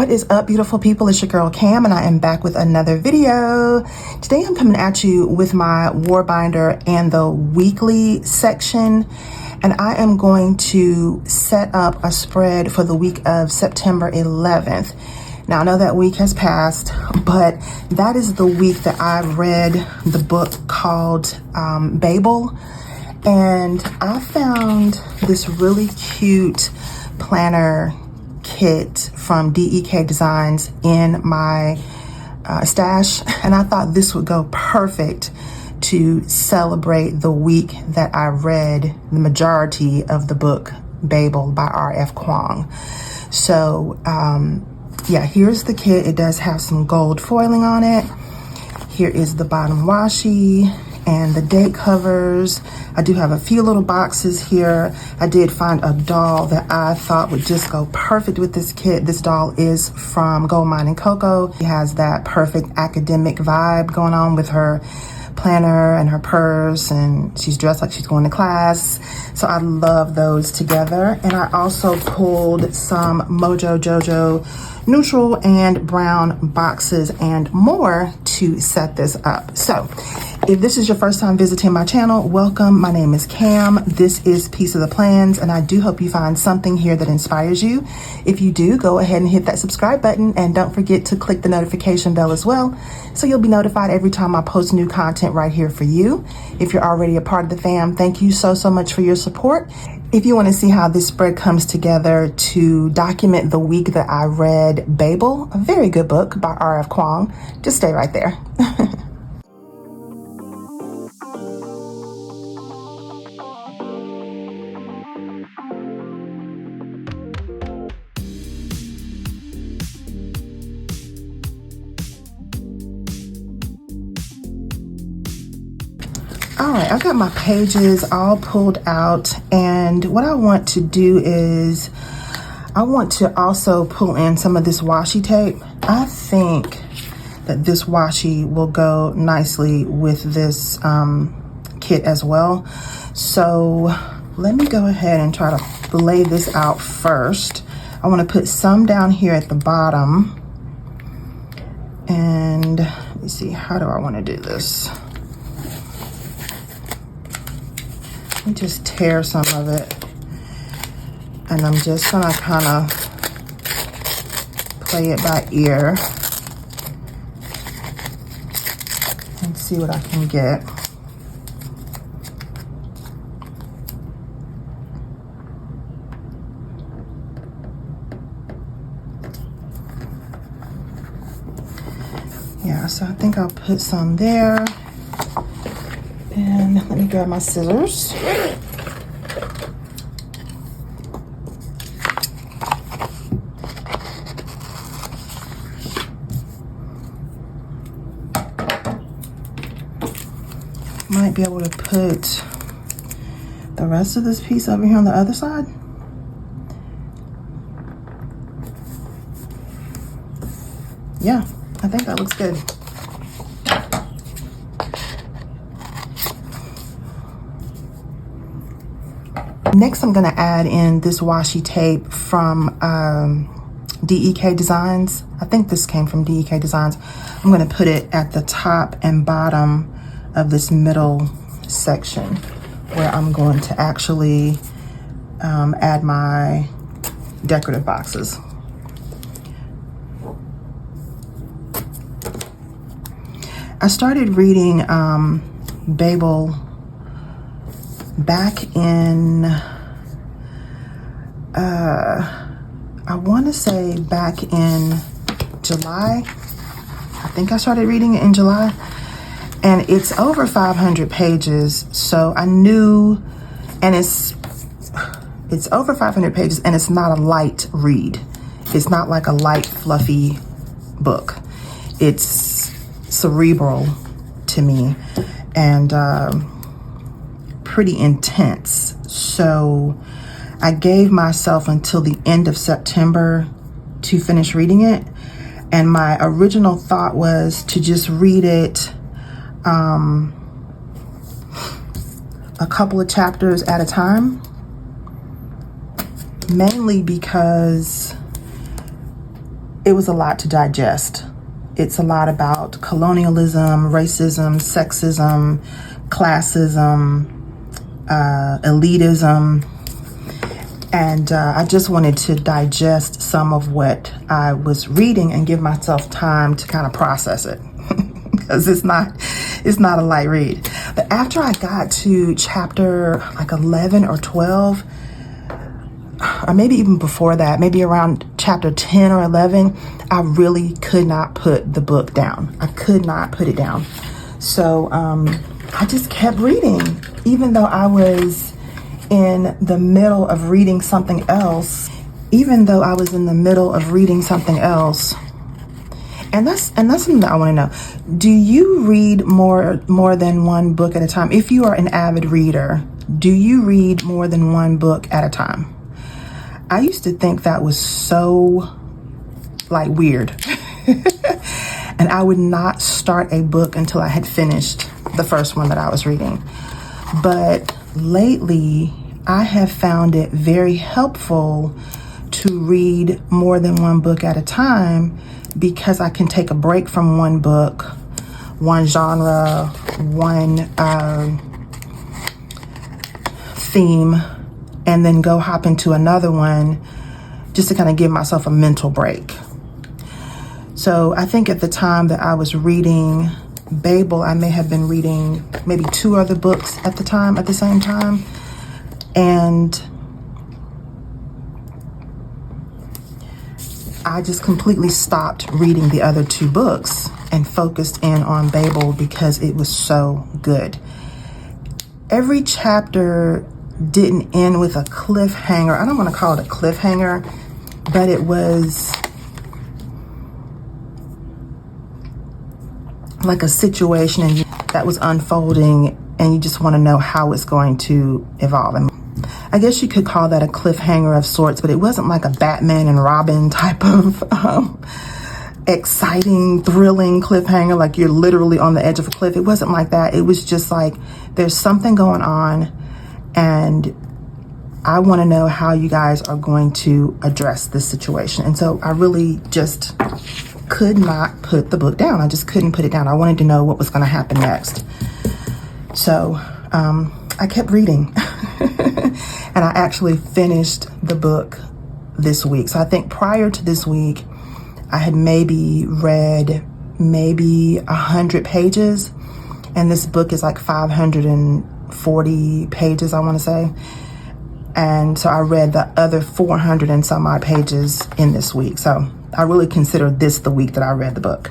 What is up, beautiful people? It's your girl Cam, and I am back with another video. Today I'm coming at you with my war binder and the weekly section, and I am going to set up a spread for the week of September 11th. Now I know that week has passed, but that is the week that I read the book called Babel, and I found this really cute planner kit from DEK Designs in my stash, and I thought this would go perfect to celebrate the week that I read the majority of the book Babel by RF Kuang. So yeah, here's the kit. It does have some gold foiling on it. Here is the bottom washi and the date covers. I do have a few little boxes here. I did find a doll that I thought would just go perfect with this kit. This doll is from Gold Mine & Cocoa. She has that perfect academic vibe going on with her planner and her purse, and she's dressed like she's going to class. So I love those together. And I also pulled some Mojo Jojo neutral and brown boxes and more to set this up. So if this is your first time visiting my channel, welcome. My name is Cam. This is Piece of the Plans, and I do hope you find something here that inspires you. If you do, go ahead and hit that subscribe button, and don't forget to click the notification bell as well, so you'll be notified every time I post new content right here for you. If you're already a part of the fam, thank you so much for your support. If you want to see how this spread comes together to document the week that I read Babel, a very good book by RF Kuang, just stay right there. All right, I've got my pages all pulled out, and what I want to do is I want to also pull in some of this washi tape. I think that this washi will go nicely with this kit as well. So let me go ahead and try to lay this out first. I want to put some down here at the bottom, and let me see, how do I want to do this? Let me just tear some of it, and I'm just gonna kind of play it by ear and see what I can get. Yeah, so I think I'll put some there. And let me grab my scissors. Might be able to put the rest of this piece over here on the other side. Yeah, I think that looks good. Next, I'm going to add in this washi tape from DEK Designs. I think this came from DEK Designs. I'm going to put it at the top and bottom of this middle section where I'm going to actually add my decorative boxes. I started reading Babel back in, I want to say back in July. I think I started reading it in July, and it's over 500 pages. So I knew, and it's over 500 pages, and it's not a light read. It's not like a light, fluffy book. It's cerebral to me, and pretty intense. So I gave myself until the end of September to finish reading it, and my original thought was to just read it a couple of chapters at a time, mainly because it was a lot to digest. It's a lot about colonialism, racism, sexism, classism, elitism. And I just wanted to digest some of what I was reading and give myself time to kind of process it. Because it's not a light read. But after I got to chapter like 11 or 12, or maybe even before that, maybe around chapter 10 or 11, I really could not put the book down. I could not put it down. So I just kept reading, even though I was in the middle of reading something else. And that's something that I want to know. Do you read more than one book at a time? If you are an avid reader, do you read more than one book at a time? I used to think that was so like weird. And I would not start a book until I had finished the first one that I was reading. But lately, I have found it very helpful to read more than one book at a time, because I can take a break from one book, one genre, one theme, and then go hop into another one just to kind of give myself a mental break. So I think at the time that I was reading Babel, I may have been reading maybe 2 other books at the same time. And I just completely stopped reading the other 2 books and focused in on Babel because it was so good. Every chapter didn't end with a cliffhanger. I don't want to call it a cliffhanger, but it was like a situation that was unfolding, and you just want to know how it's going to evolve. I guess you could call that a cliffhanger of sorts, but it wasn't like a Batman and Robin type of exciting, thrilling cliffhanger, like you're literally on the edge of a cliff. It wasn't like that. It was just like there's something going on, and I want to know how you guys are going to address this situation. And so I really just could not put the book down. I just couldn't put it down. I wanted to know what was going to happen next. So I kept reading. And I actually finished the book this week. So I think prior to this week, I had maybe read 100 pages. And this book is like 540 pages, I want to say. And so I read the other 400 and some odd pages in this week. So I really consider this the week that I read the book.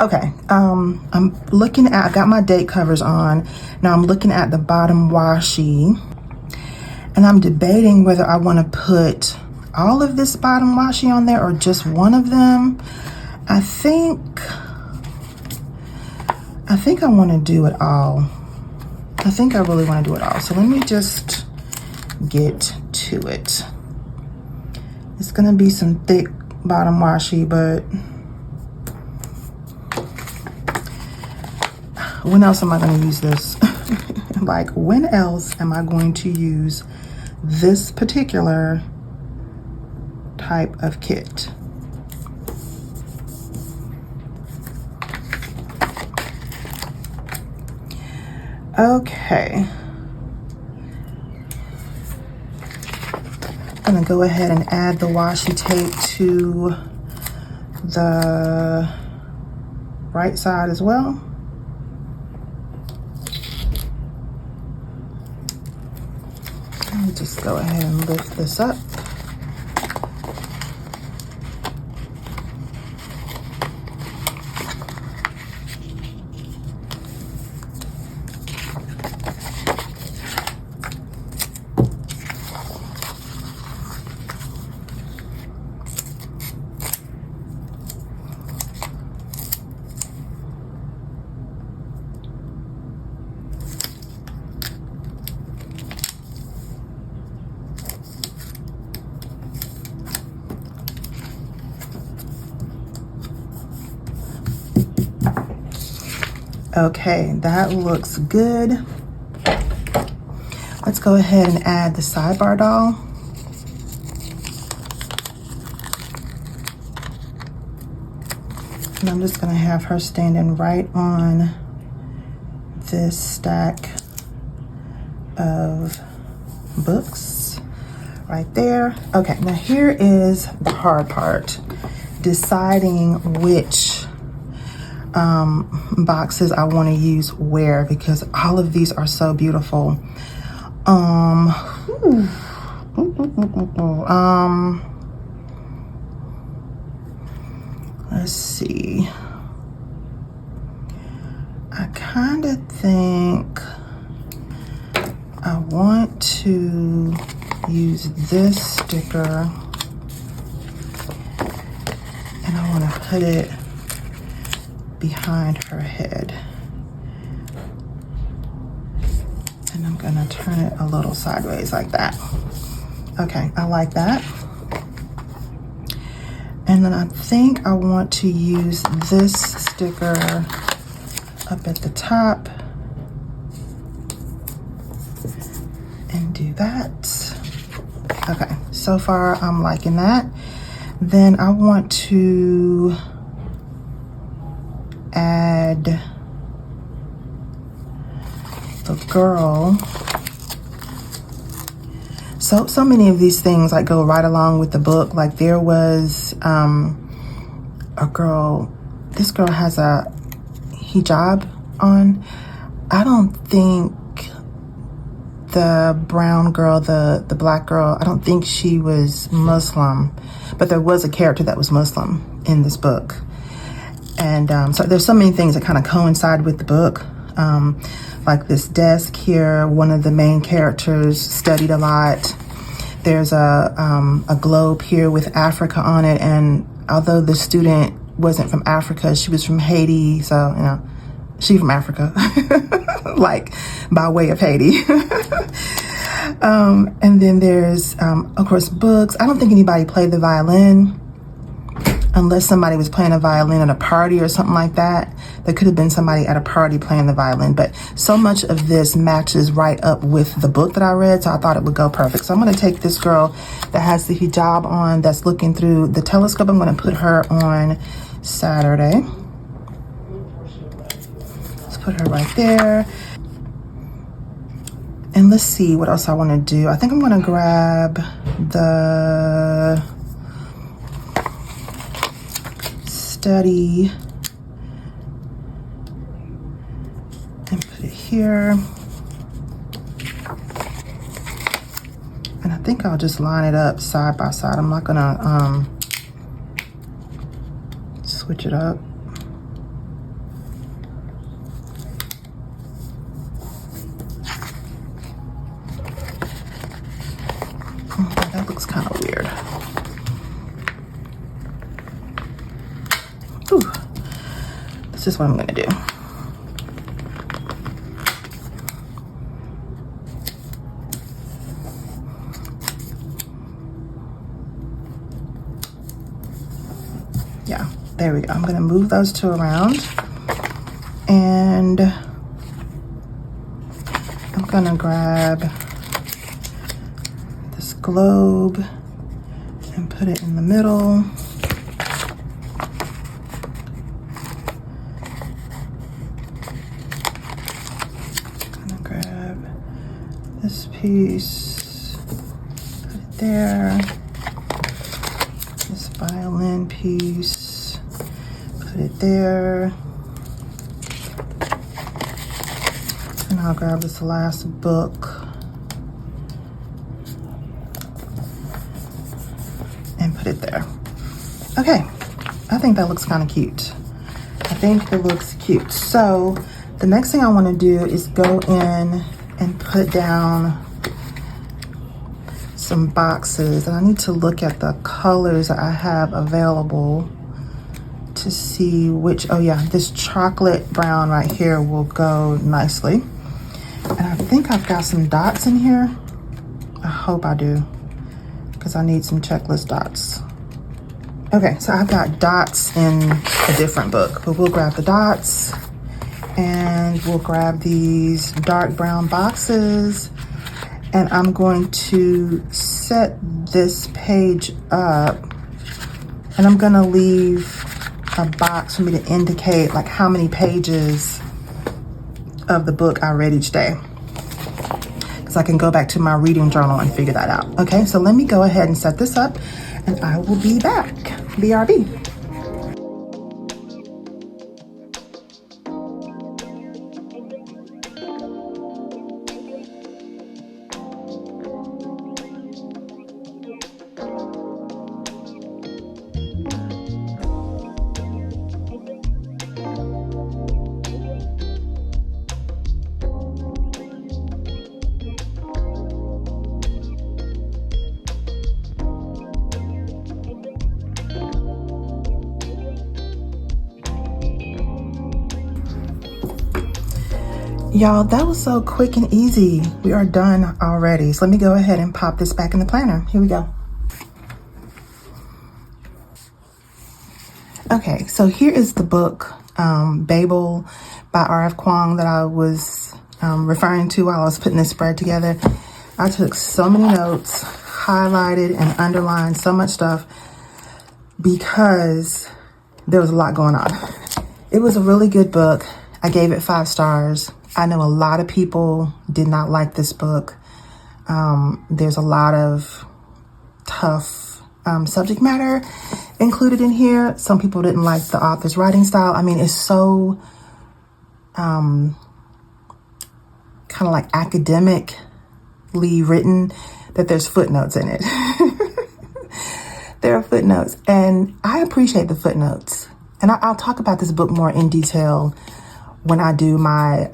Okay, I'm looking at, I got my date covers on. Now I'm looking at the bottom washi, and I'm debating whether I want to put all of this bottom washi on there or just one of them. I think I want to do it all. I think I really want to do it all. So let me just get to it. It's going to be some thick bottom washi, but when else am I going to use this? Like, when else am I going to use this particular type of kit? Okay. I'm going to go ahead and add the washi tape to the right side as well. Let me just go ahead and lift this up. Okay, that looks good. Let's go ahead and add the sidebar doll. And I'm just gonna have her standing right on this stack of books right there. Okay, now here is the hard part, deciding which boxes I want to use where, because all of these are so beautiful. Let's see. I kind of think I want to use this sticker, and I want to put it behind her head. And I'm gonna turn it a little sideways like that. Okay, I like that. And then I think I want to use this sticker up at the top and do that. Okay, so far I'm liking that. Then I want to add the girl. So many of these things like go right along with the book. Like there was a girl, this girl has a hijab on. I don't think the brown girl, the black girl, I don't think she was Muslim, but there was a character that was Muslim in this book. And so there's so many things that kind of coincide with the book. Like this desk here, one of the main characters studied a lot. There's a globe here with Africa on it, and although the student wasn't from Africa, she was from Haiti, so you know, she from Africa, like by way of Haiti. And then there's of course books. I don't think anybody played the violin, unless somebody was playing a violin at a party or something like that. There could have been somebody at a party playing the violin, but so much of this matches right up with the book that I read, so I thought it would go perfect. So I'm gonna take this girl that has the hijab on, that's looking through the telescope. I'm gonna put her on Saturday. Let's put her right there. And let's see what else I wanna do. I think I'm gonna grab the study and put it here. And I think I'll just line it up side by side. I'm not gonna switch it up. That looks kind of weird. Ooh. This is what I'm gonna do. Yeah, there we go. I'm gonna move those two around, and I'm gonna grab this globe and put it in the middle. Gonna grab this piece, put it there. This violin piece, put it there. And I'll grab this last book and put it there. Okay, I think that looks kind of cute. I think it looks cute. So the next thing I want to do is go in and put down some boxes, and I need to look at the colors that I have available to see which, oh yeah, this chocolate brown right here will go nicely. And I think I've got some dots in here. I hope I do, because I need some checklist dots. Okay, so I've got dots in a different book, but we'll grab the dots and we'll grab these dark brown boxes. And I'm going to set this page up, and I'm gonna leave a box for me to indicate like how many pages of the book I read each day, because I can go back to my reading journal and figure that out. Okay, so let me go ahead and set this up and I will be back. BRB. Y'all, that was so quick and easy. We are done already. So let me go ahead and pop this back in the planner. Here we go. Okay, so here is the book, Babel by RF Kuang, that I was referring to while I was putting this spread together. I took so many notes, highlighted and underlined so much stuff because there was a lot going on. It was a really good book. I gave it 5 stars. I know a lot of people did not like this book. There's a lot of tough subject matter included in here. Some people didn't like the author's writing style. I mean, it's so kind of like academically written that there's footnotes in it. There are footnotes, and I appreciate the footnotes. And I'll talk about this book more in detail when I do my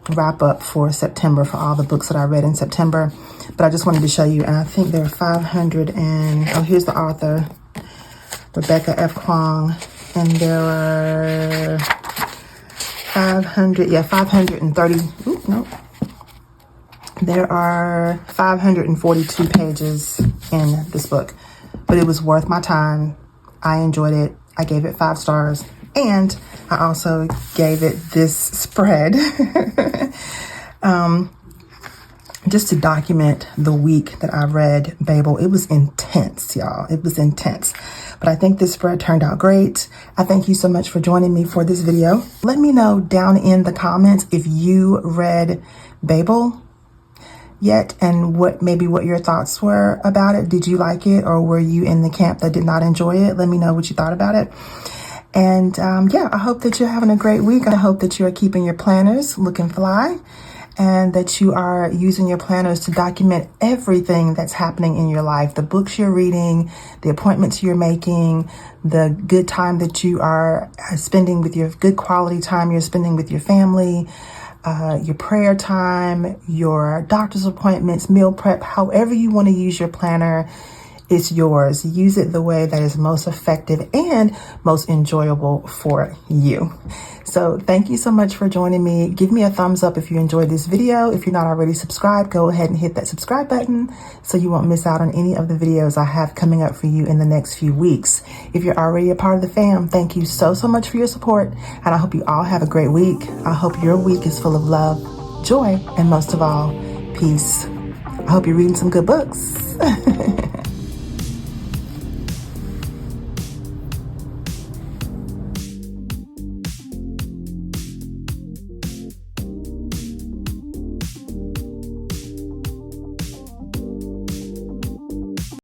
wrap up for September for all the books that I read in September. But I just wanted to show you, and I think there are 500 and, oh, here's the author, Rebecca F. Kuang, and there are 530, no. There are 542 pages in this book, but it was worth my time. I enjoyed it. I gave it 5 stars. And I also gave it this spread just to document the week that I read Babel. It was intense, y'all. It was intense. But I think this spread turned out great. I thank you so much for joining me for this video. Let me know down in the comments if you read Babel yet and what your thoughts were about it. Did you like it, or were you in the camp that did not enjoy it? Let me know what you thought about it. And yeah, I hope that you're having a great week. I hope that you are keeping your planners looking fly, and that you are using your planners to document everything that's happening in your life. The books you're reading, the appointments you're making, the good time that you are spending with your good quality time you're spending with your family, your prayer time, your doctor's appointments, meal prep, however you want to use your planner. It's yours. Use it the way that is most effective and most enjoyable for you. So thank you so much for joining me. Give me a thumbs up if you enjoyed this video. If you're not already subscribed, go ahead and hit that subscribe button so you won't miss out on any of the videos I have coming up for you in the next few weeks. If you're already a part of the fam, thank you so much for your support. And I hope you all have a great week. I hope your week is full of love, joy, and most of all, peace. I hope you're reading some good books.